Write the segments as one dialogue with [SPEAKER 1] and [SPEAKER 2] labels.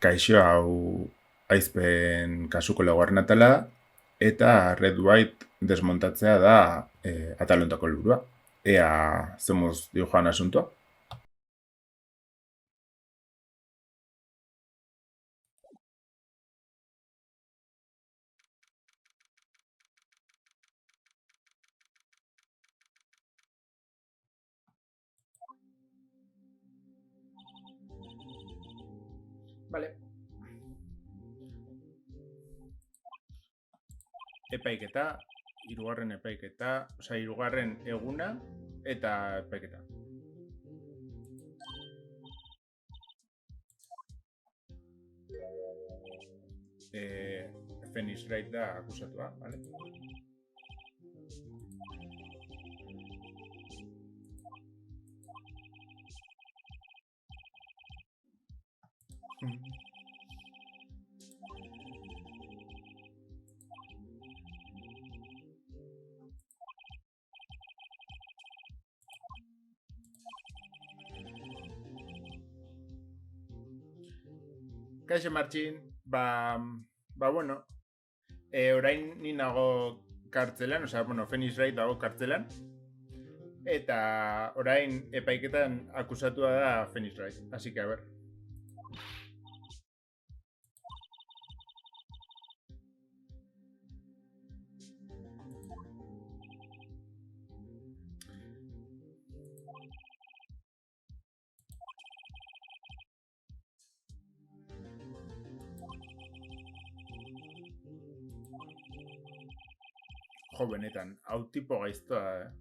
[SPEAKER 1] Kaixo, hau aizpen kasuko laugarren atala, eta Red White desmontatzea da atalontako helburua. Ea, zemuz dio joan asuntoa? Vale. Epaiketa, hirugarren epaiketa, hirugarren eguna eta epaiketa. Phoenix Wright da akusatua, vale? Kaixo, Martxin, bueno, orain ni nago kartzelan, Phoenix Wright dago kartzelan, eta orain epaiketan akusatua da Phoenix Wright, así que a ver. Jo, benetan, hau tipo gaiztoa,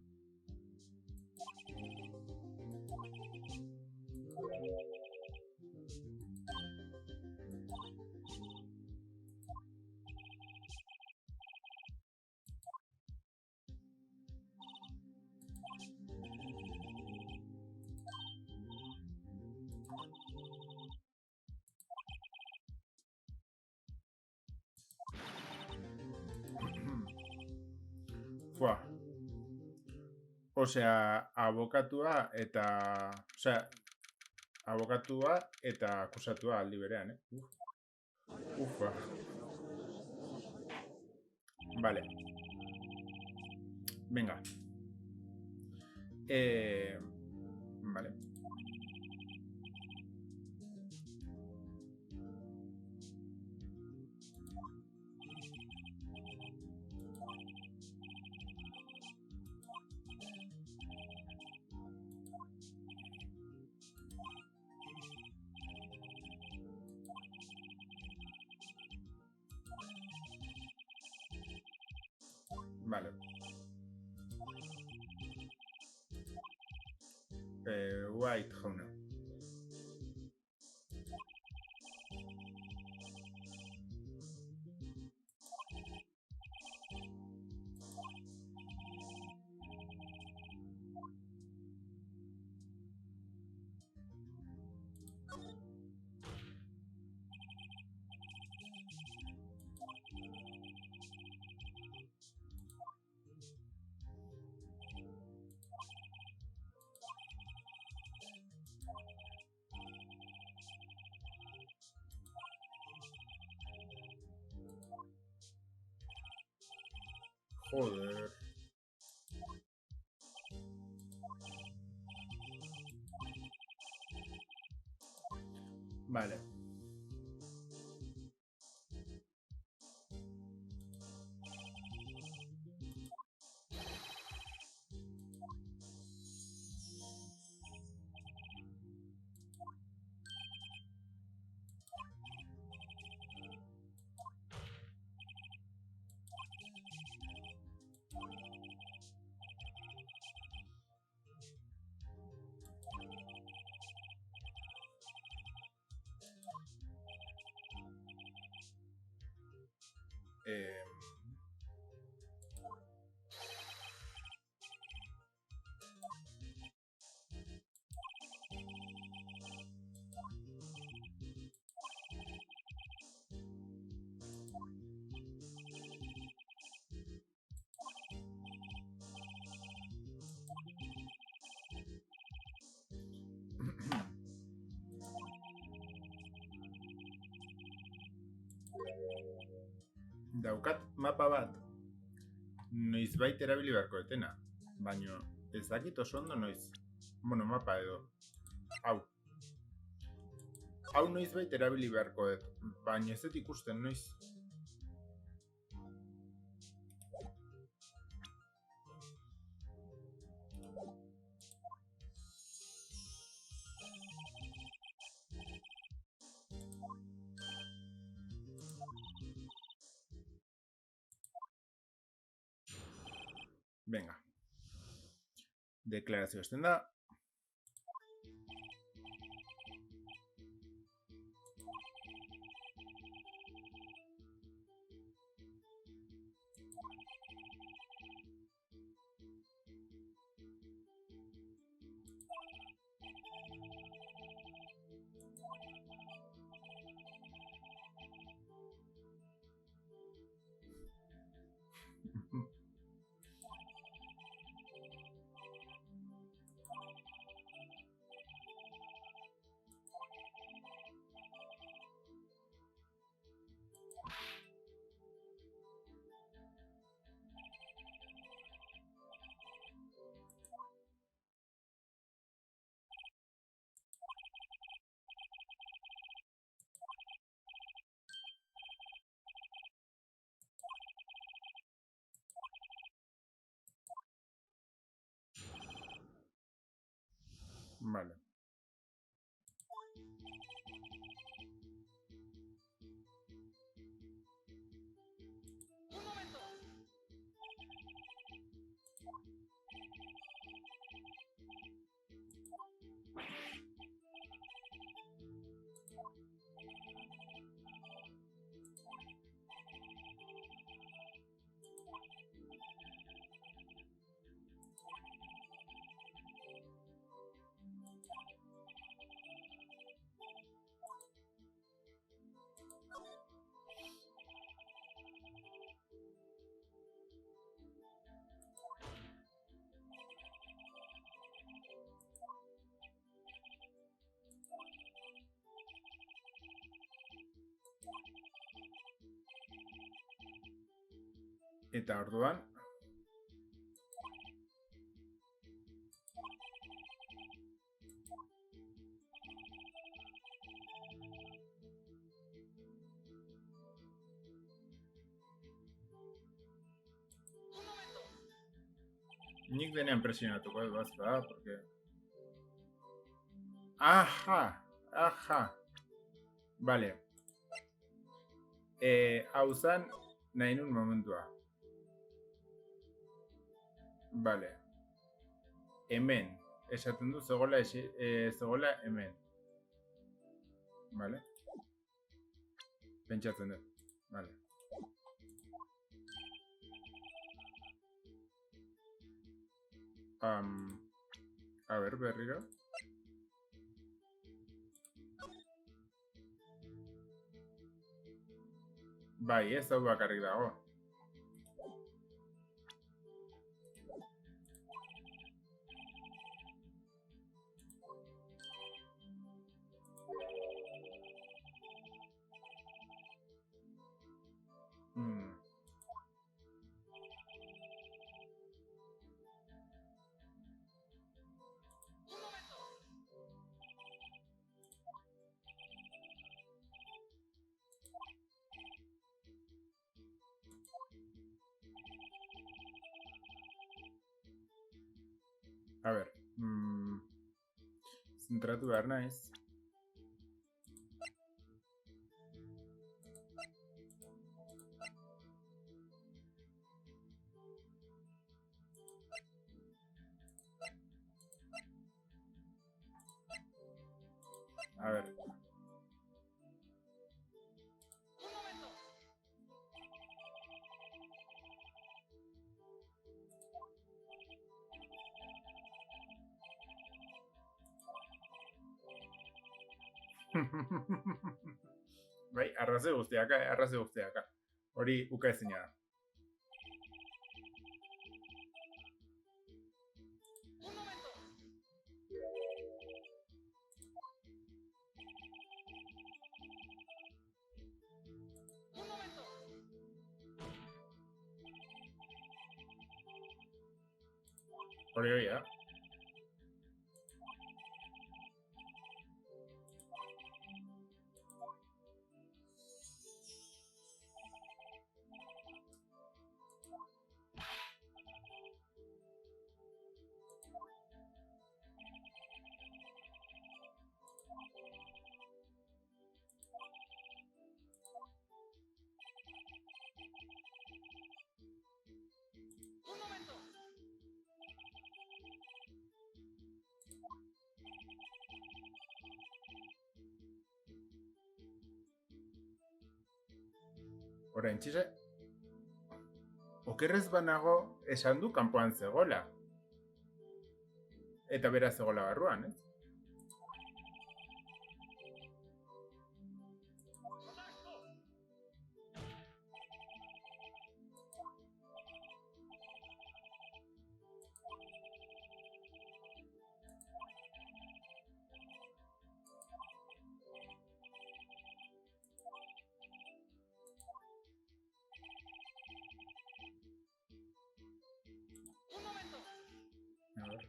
[SPEAKER 1] Fua. Abokatua eta akusatua aldi berean, Ufa. Vale. Venga. Vale. Vale. White jauna. Joder. Vale. Daukat mapa bat, noizbait erabili beharko etena, baino ez dakit oso ondo noiz. Bueno, mapa edo. Hau. Hau noizbait erabili beharko dut, baino ez dut ikusten noiz. Venga. Deklarazio esten da. Vale. Eta orduan nik denean presionatuko dut bazta, porque... Aha. Vale. Hau zan nahi nun momentua. Vale. Hemen. Esaten du zegoela hemen. Vale. Pentsatzen dut. Vale. A ver, berriro. Bai, ez hau bakarrik dago. A ver, zentratu behar naiz. A ver. Bai, arraze guztiaka. Hori uka ezina da. Hori da. Orain txize, okerrez banago esan du kanpoan zegoela. Eta bera zegoela barruan, ez? A ver.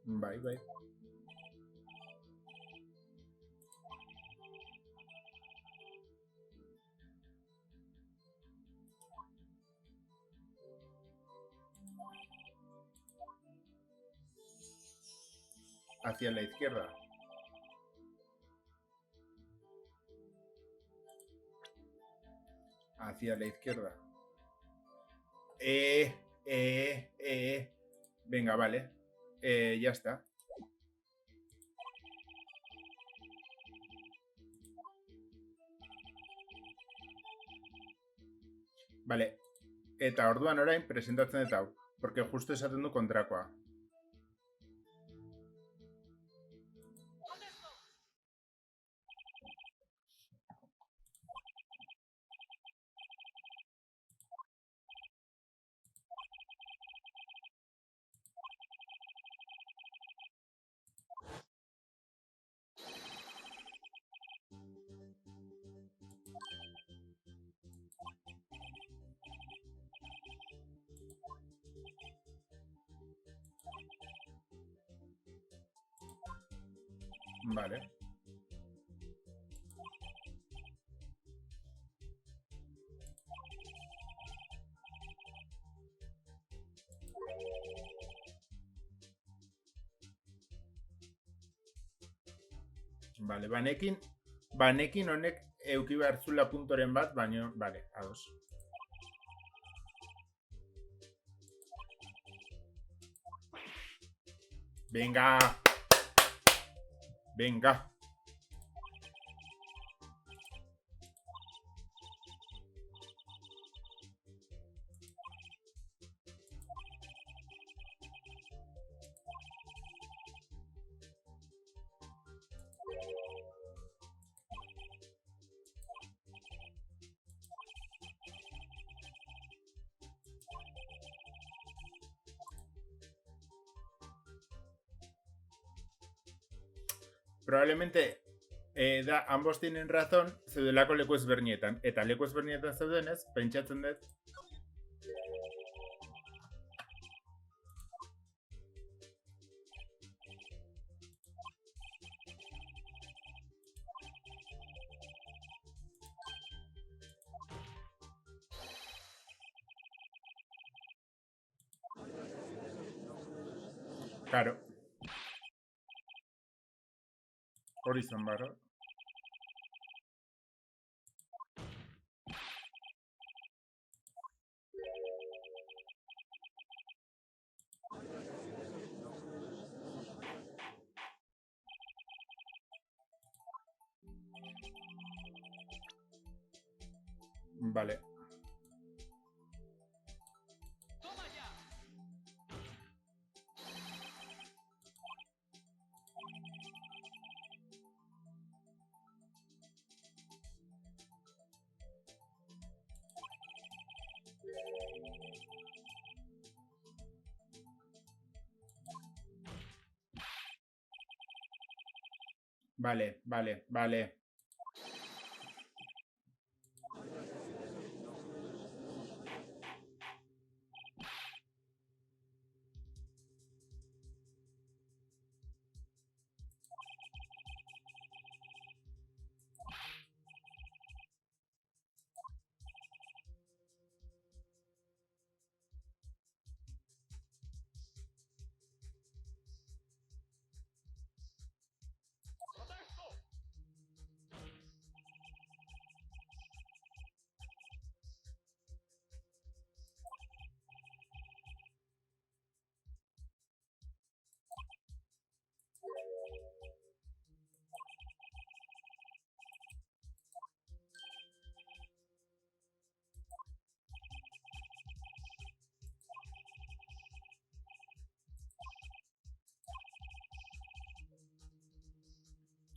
[SPEAKER 1] Bai, bai. Hacia la izquierda. Hacia la izquierda. Venga, vale. Ya está. Vale. Eta orduan orain presentatzen dut hau. Porque justo esaten du kontrakoa. Vale. Vale, banekin honek euki behar zula puntoren bat, baina, vale, ados. Venga! Venga! Probablemente ambos tienen razón, zeudelako leku ezbernietan. Eta leku ezbernietan zeudenez, pentsatzen dut. Claro. Hori izan barra. Vale. Vale.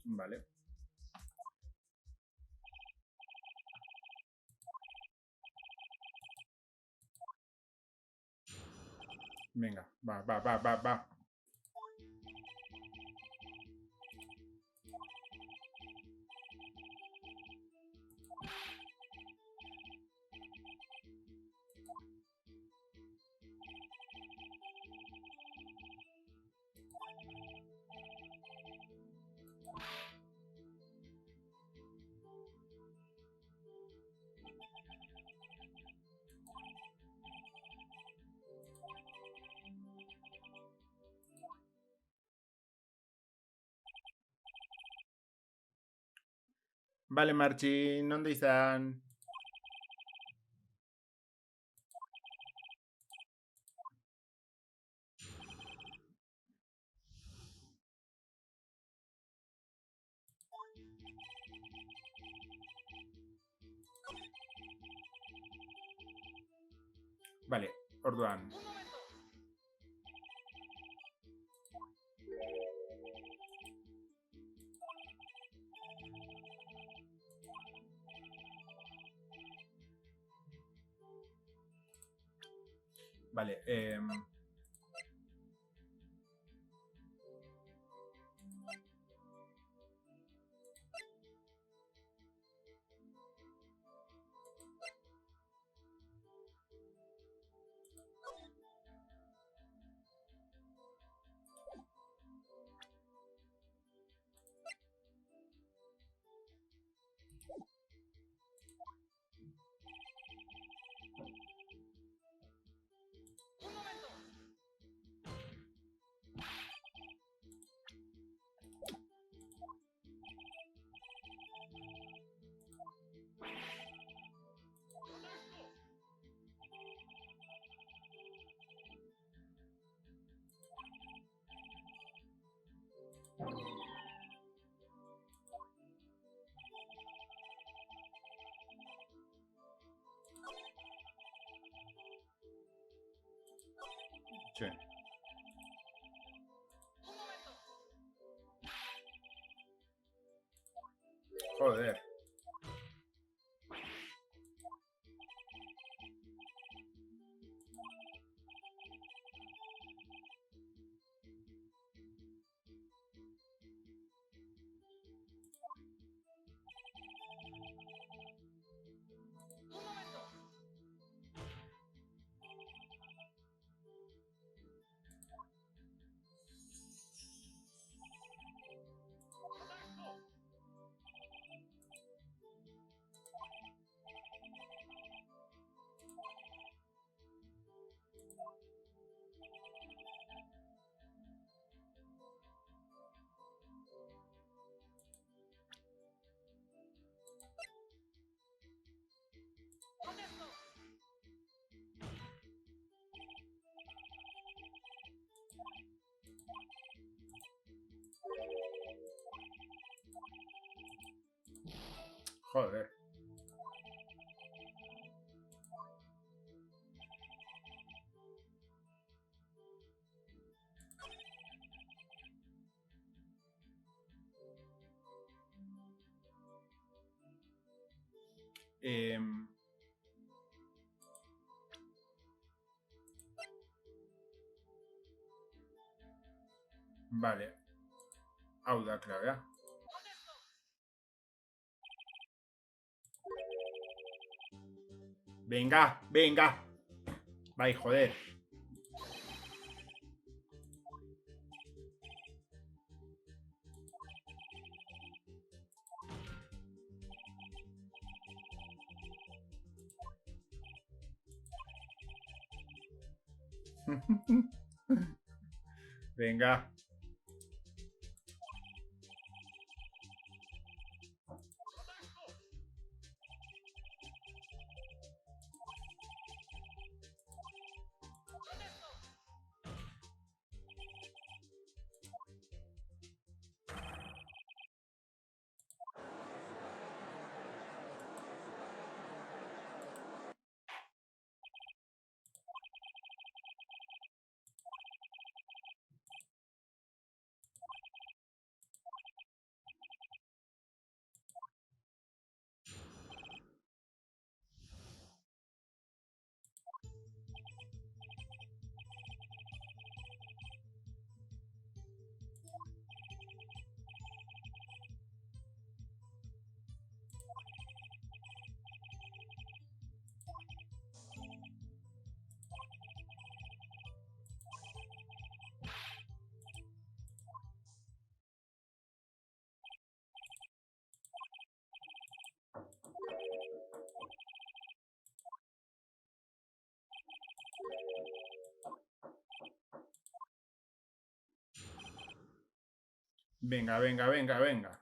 [SPEAKER 1] Vale. Venga, va. Vale, Marchin, ¿dónde están? Vale, orduan. Vale, sí. Joder. Joder. Vale. Hau da klabea. Venga. Bai, joder. Venga. Venga, venga, venga, venga.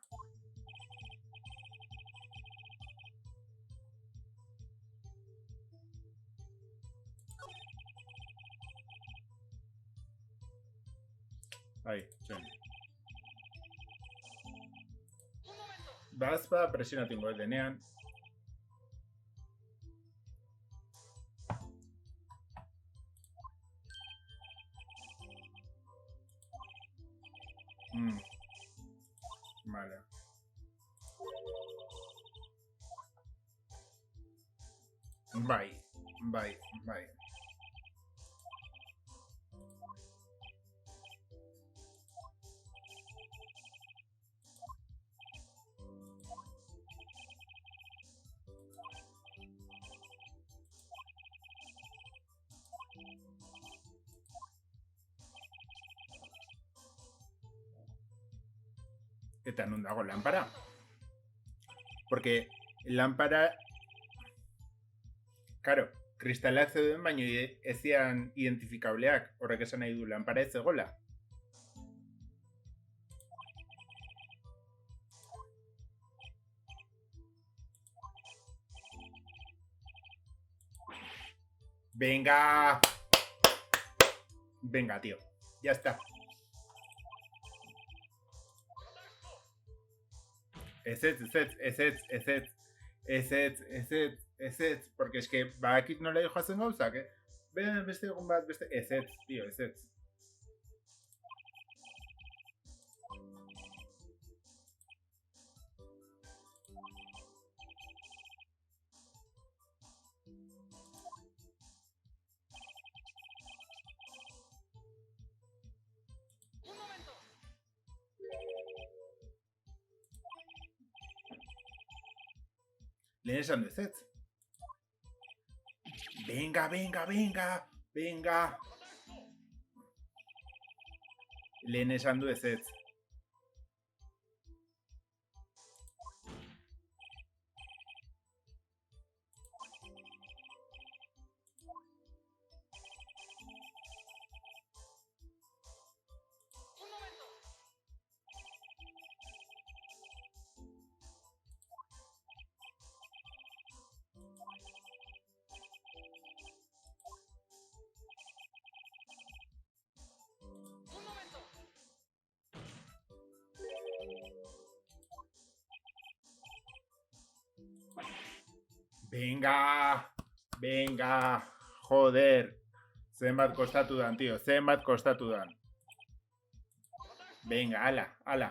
[SPEAKER 1] Ahí, sí. Bazpa, presionatu ingo denean. Vale. Bai, bai, bai. Eta non dago lanpara? Porque lanpara... Karo, kristalak zeuden baino ez zian identifikableak. Horrek esan nahi du lanpara ez zegoela. Venga. Venga, tío. Ya está. Ez, porque es que badakit nola joazen gauzak, beste egun bat, beste, ez, tío, ez. Lehen esan du ez. Venga, venga, venga, venga. Lehen esan du ez. Venga, venga, joder. Zenbat kostatu dan, tío, zenbat kostatu dan. Venga, ala, ala.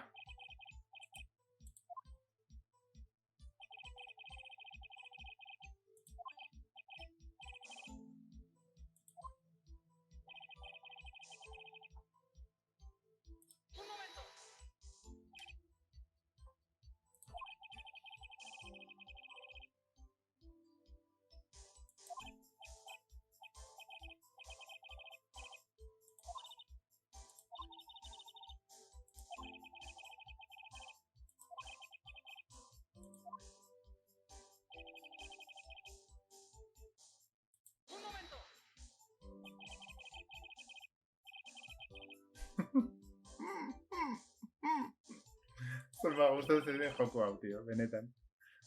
[SPEAKER 1] Me ha gustado ese joku hau, tío, benetan.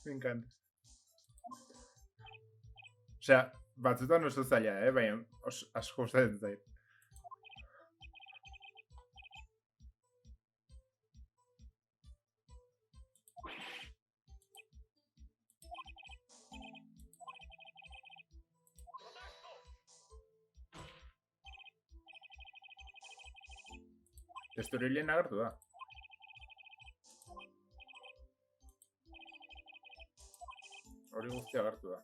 [SPEAKER 1] Me encanta. O sea, batzutan oso zaila, baina asko gustatzen zait. Esturilen agertu da. Hori guztia agertu da.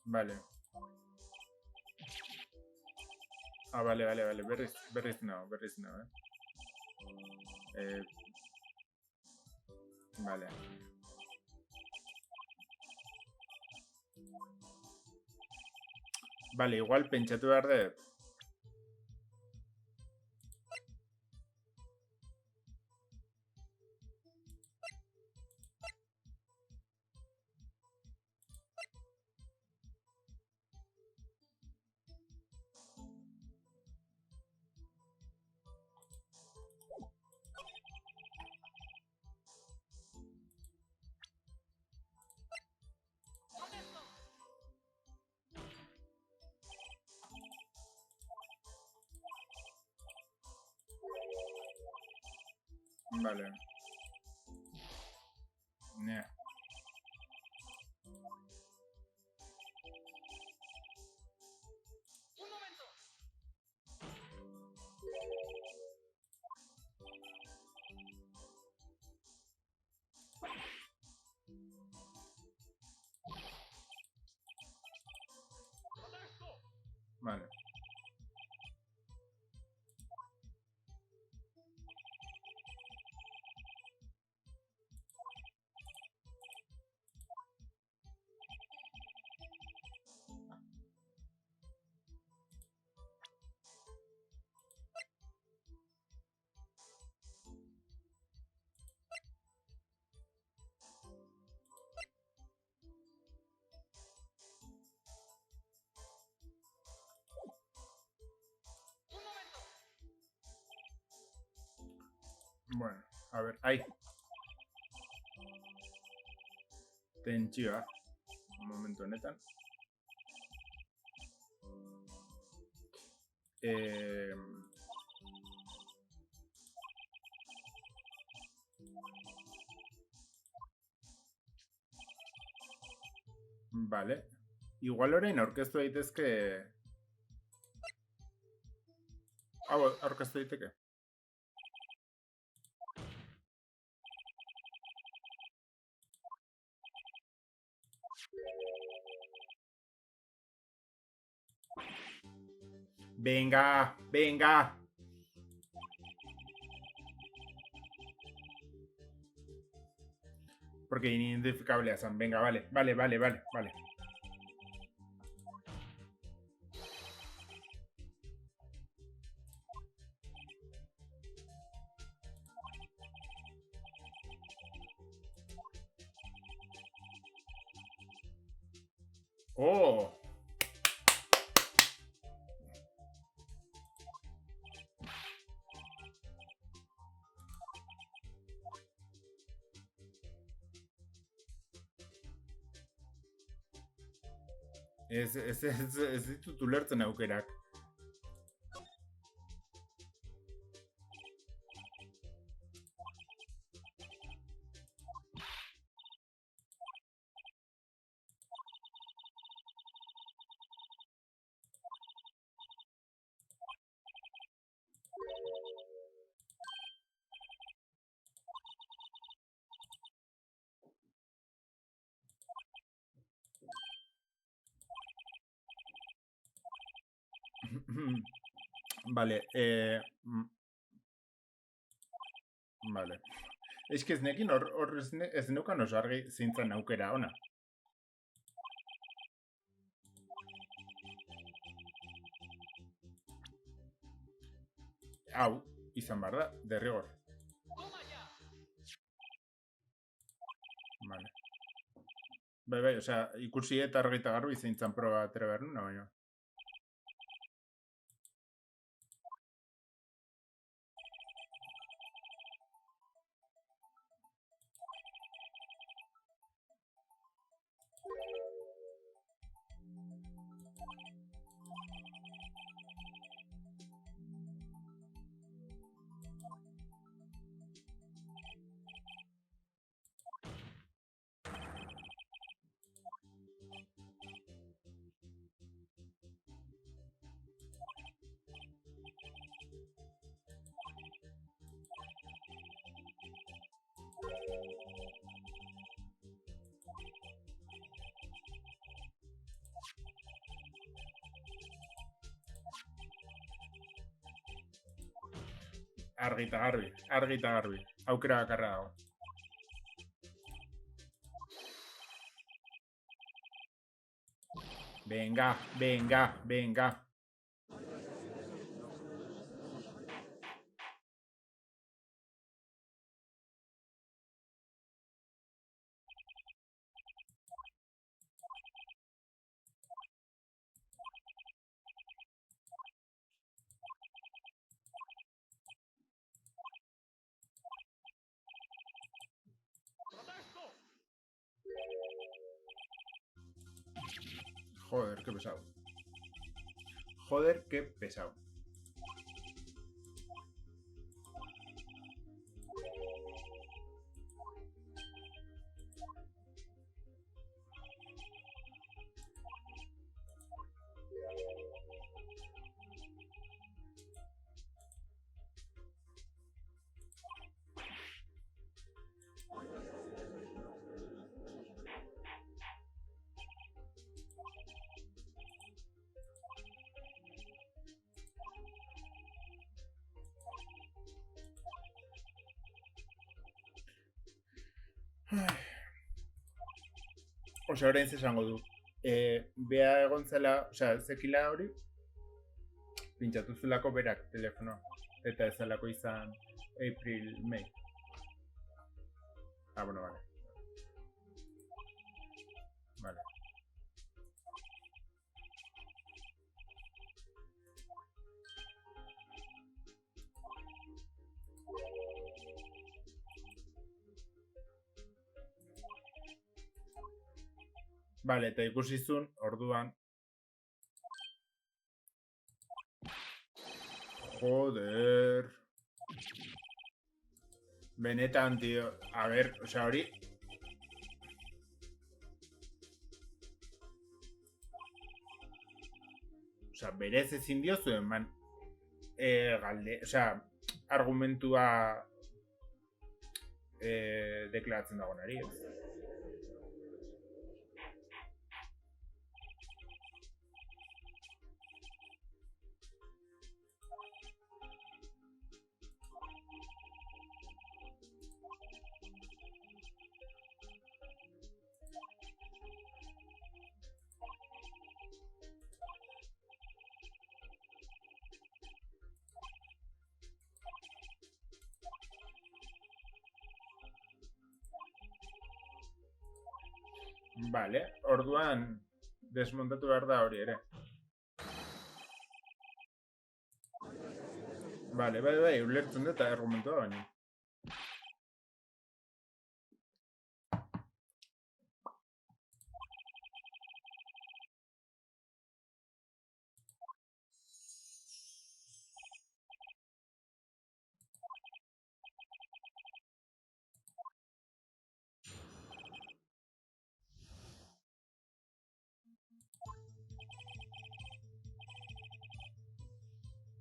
[SPEAKER 1] Vale. Ah, vale. Berriz nao, Vale. Vale, igual pentsatu behar dut. Vale. Yeah. Vale. Bueno, a ver, ahí. Tentsioa. Momentu honetan. Vale. Igual orain aurkeztu daitezke... Hau aurkeztu daiteke. Venga, venga. Porque inidentificable Sam. Venga, vale, vale, vale, vale, vale. Oh. Ez ditut ulertzen aukerak. Vale, vale. Ez que ez nekin hor ez neukan oso argi zintzen aukera, ona. Hau, izan behar da, derrigor. Vale. Bai, osea, ikusi eta argita garbi zintzen proba atera behar nuna, baina. Argita garbi. Aukera bakarra dago. Venga, venga, venga. Joder, qué pesado. Joder, qué pesado. Osea, orain zesango du. Bea egon zela, osea, zekila hori, pintxatu zulako berak telefonoa. Eta ez zelako izan April, May. Ah, bueno, vale. Vale. Vale, eta ikusizun, orduan. Joder. Benetan, tío. A ver, osea, hori. Osea, berez ezin diozu eman. Osea, argumentua deklaratzen dagoenari, ez? Vale, orduan desmontatu behar da hori ere. Vale, bai, ulertzen dut argumentua baina.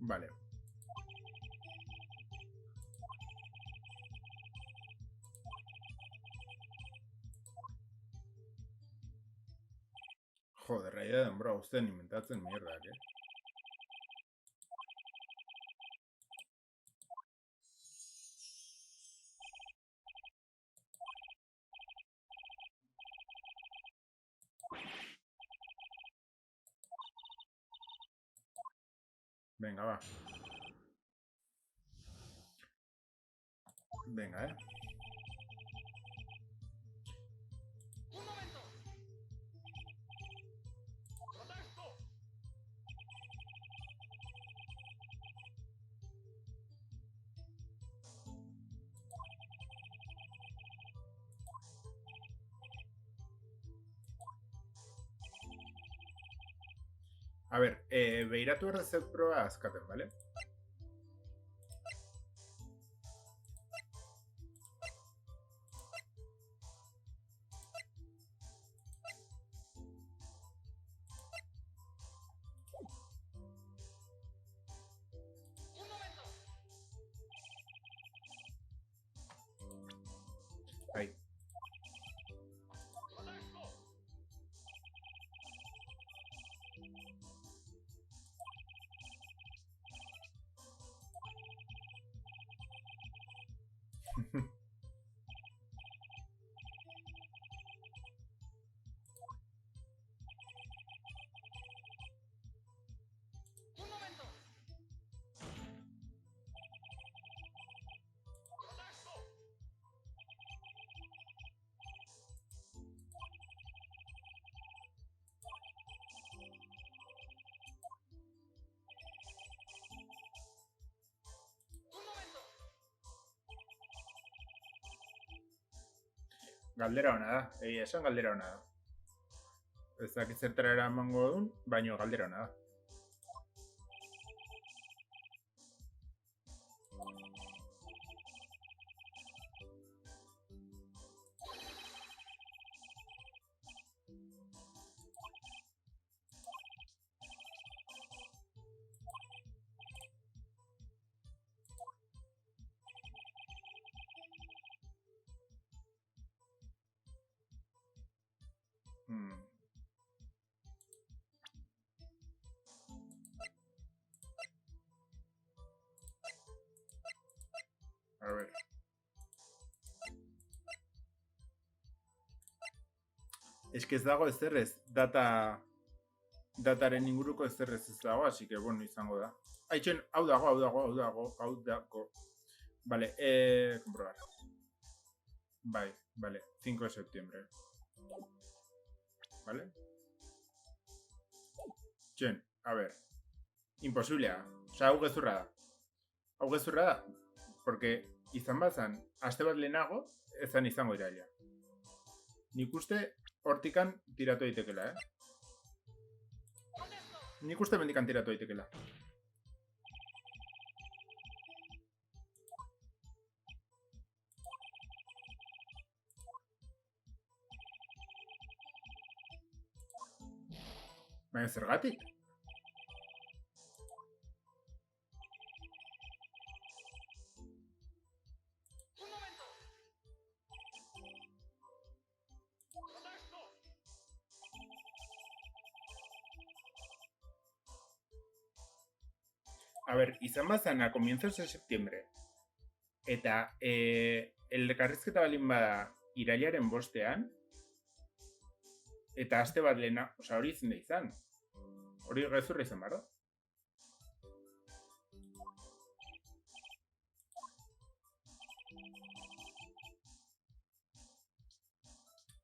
[SPEAKER 1] Vale. Joder, raia denbora guztien inventatzen mierdak, Venga, va. Venga,
[SPEAKER 2] ¡Un momento! ¡Protesto!
[SPEAKER 1] A ver, behiratu errezet proba azkaten, bale?
[SPEAKER 2] ¡Un momento!
[SPEAKER 1] Ahí.
[SPEAKER 2] ¡Protesto! ¡Un momento! ¡Protesto! ¡Un momento!
[SPEAKER 1] Galdera hona da, egia esan galdera hona da. Ez dakit zertara eramango duen, baino galdera hona da. A ver. Eske ez dago ezer ez, dataren inguruko ezer ez dago, así que, bueno, izango da. Aitzen, hau dago. Vale, comprobar. Bai, vale, 5 de septiembre. Vale. Txen, a ver. Imposiblea. Osa, hau gezurra da. Hau gezurra da, porque izan bazan, aste bat lehenago, ezan izango iraila. Nik uste hortikan tiratu daitekela, Nik uste mendikan tiratu daitekela. Baina zergatik?
[SPEAKER 2] Un momento. Protesto.
[SPEAKER 1] A ver, izan bazan a comienzos de septiembre. Eta elkarrizketa balin bada irailaren bostean, eta aste bat lehena, oza, hori ezin da izan. Hori gezurra izan baro.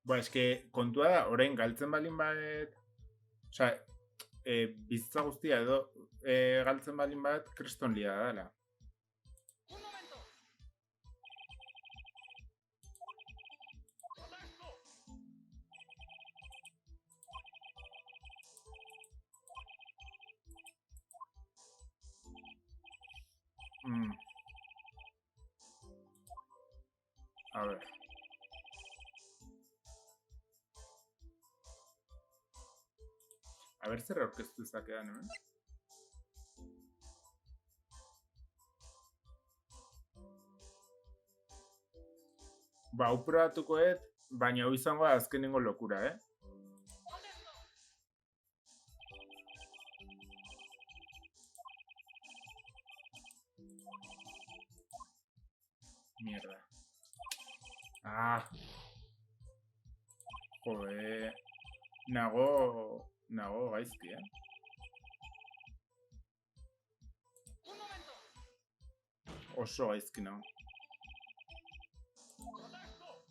[SPEAKER 1] Ba, eske kontua da, orain galtzen balin bat, oza, bizitza guztia edo galtzen balin bat, kriston lia da dela.
[SPEAKER 2] Un momento. Protesto.
[SPEAKER 1] A ver. A ver zer aurkeztu dezakedan, hemen. Ba, hau probatukoet, baina hau izango da azkenengo lokura,
[SPEAKER 2] Protesto.
[SPEAKER 1] Mierda. Ah. Joder. Nago gaizki,
[SPEAKER 2] Un momento.
[SPEAKER 1] Oso gaizki nago.
[SPEAKER 2] Protesto.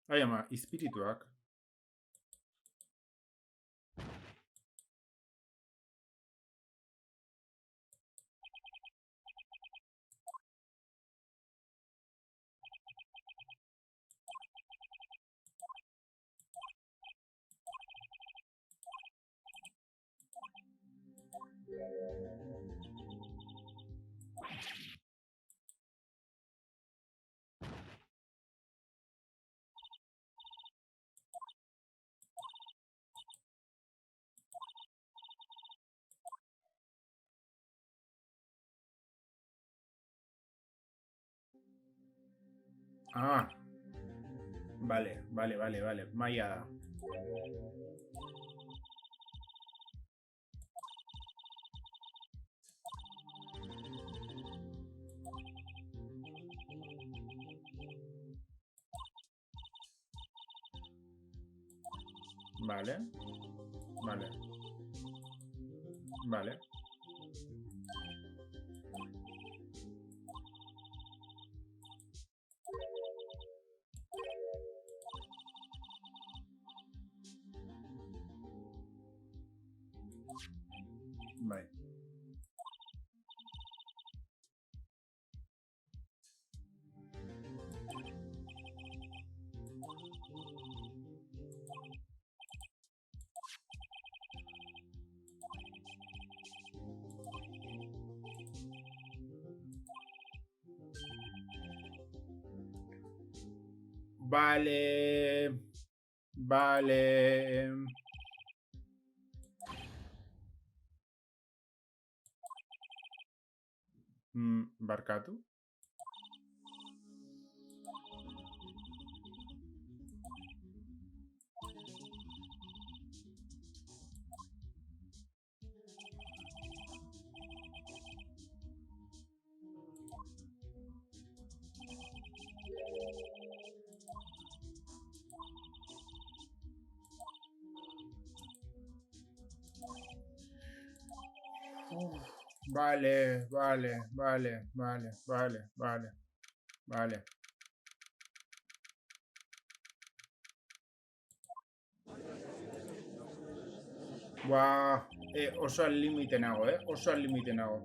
[SPEAKER 1] Ai ama, espirituak. Ah. Vale. Maia da. Vale. Bai. Vale. Vale. Barkatu. Vale, vale, vale, vale, vale, vale, vale. Buah, oso al límite nago, oso al límite nago.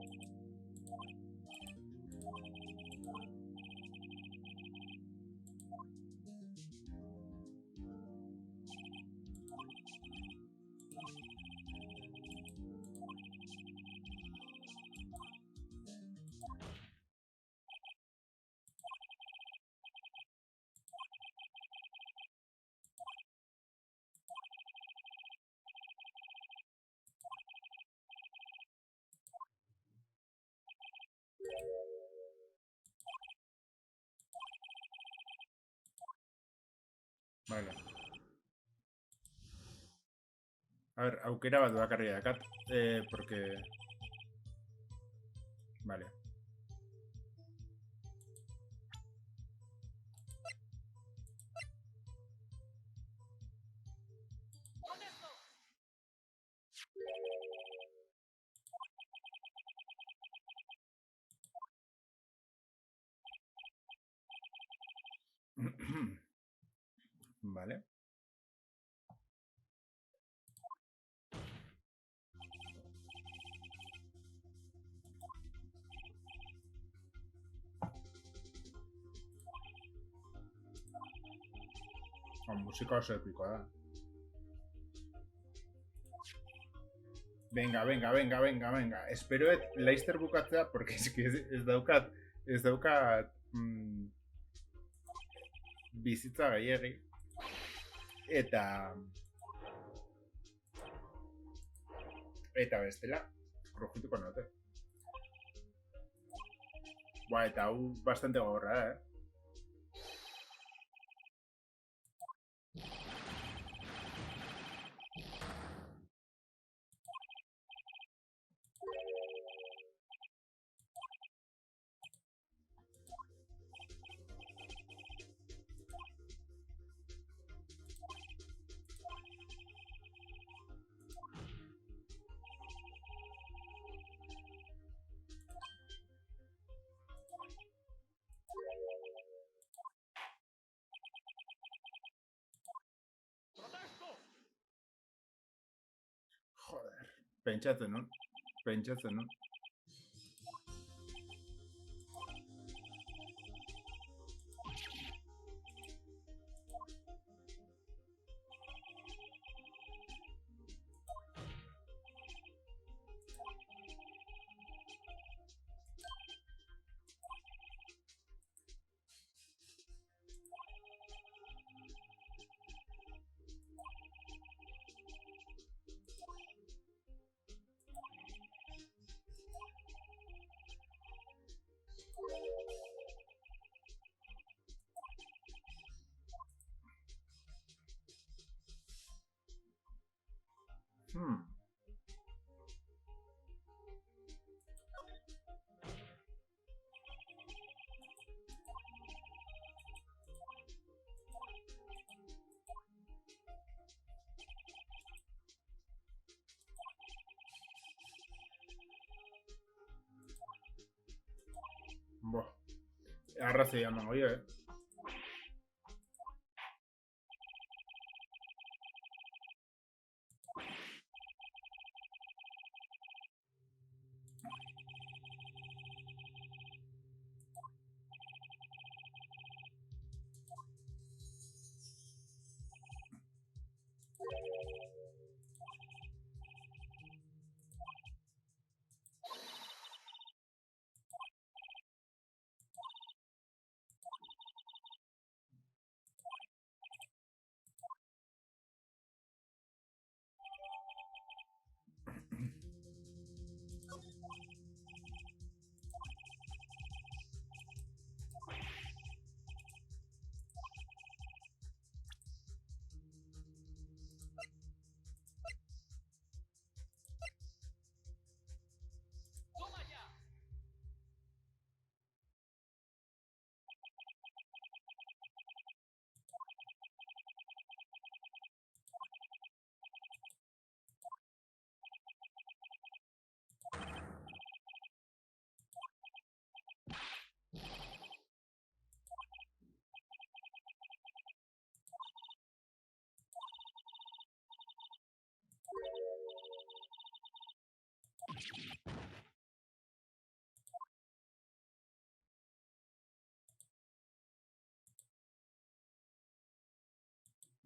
[SPEAKER 1] Vale. A ver, aukera bat bakarri dakat. Porque... Vale.
[SPEAKER 2] ¡Honesto!
[SPEAKER 1] Vale. Musika oso epikoa da. Venga, venga, venga, venga, venga. Esperoet Leicester bukatzea, porque ez daukat, bizitza gehiegi. Eta bestela, rojituko note. Buah, eta hau bastante gogorra da,
[SPEAKER 2] ¡Protesto!
[SPEAKER 1] Joder. Pentsatzen nun. Pentsatzen nun. Buah. Arrazoia emango jo,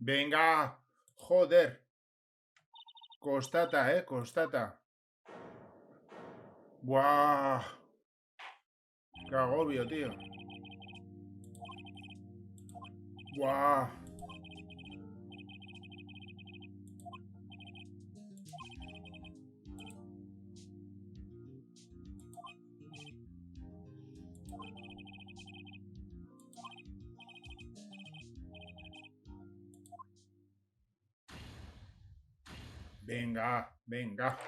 [SPEAKER 1] Venga, joder. Kostata, kostata. Buah. Qué agobio, tío. Buah. Venga, venga.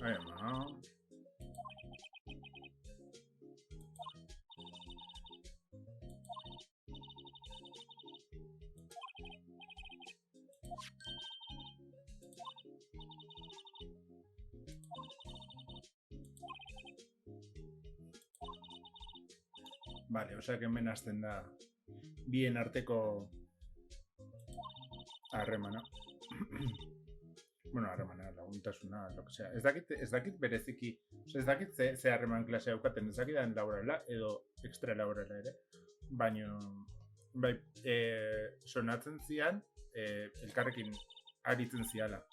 [SPEAKER 1] Ay, ma. Vale, o sea que hemen hasten da bien arteko harremana. Bueno, harremana, laguntasuna, lo que sea. Ez dakit bereziki, ez dakit ze harreman klasea daukaten, ez dakidan laborala edo extra laborala ere. Baina, bai, sonatzen zian, elkarrekin aritzen ziala.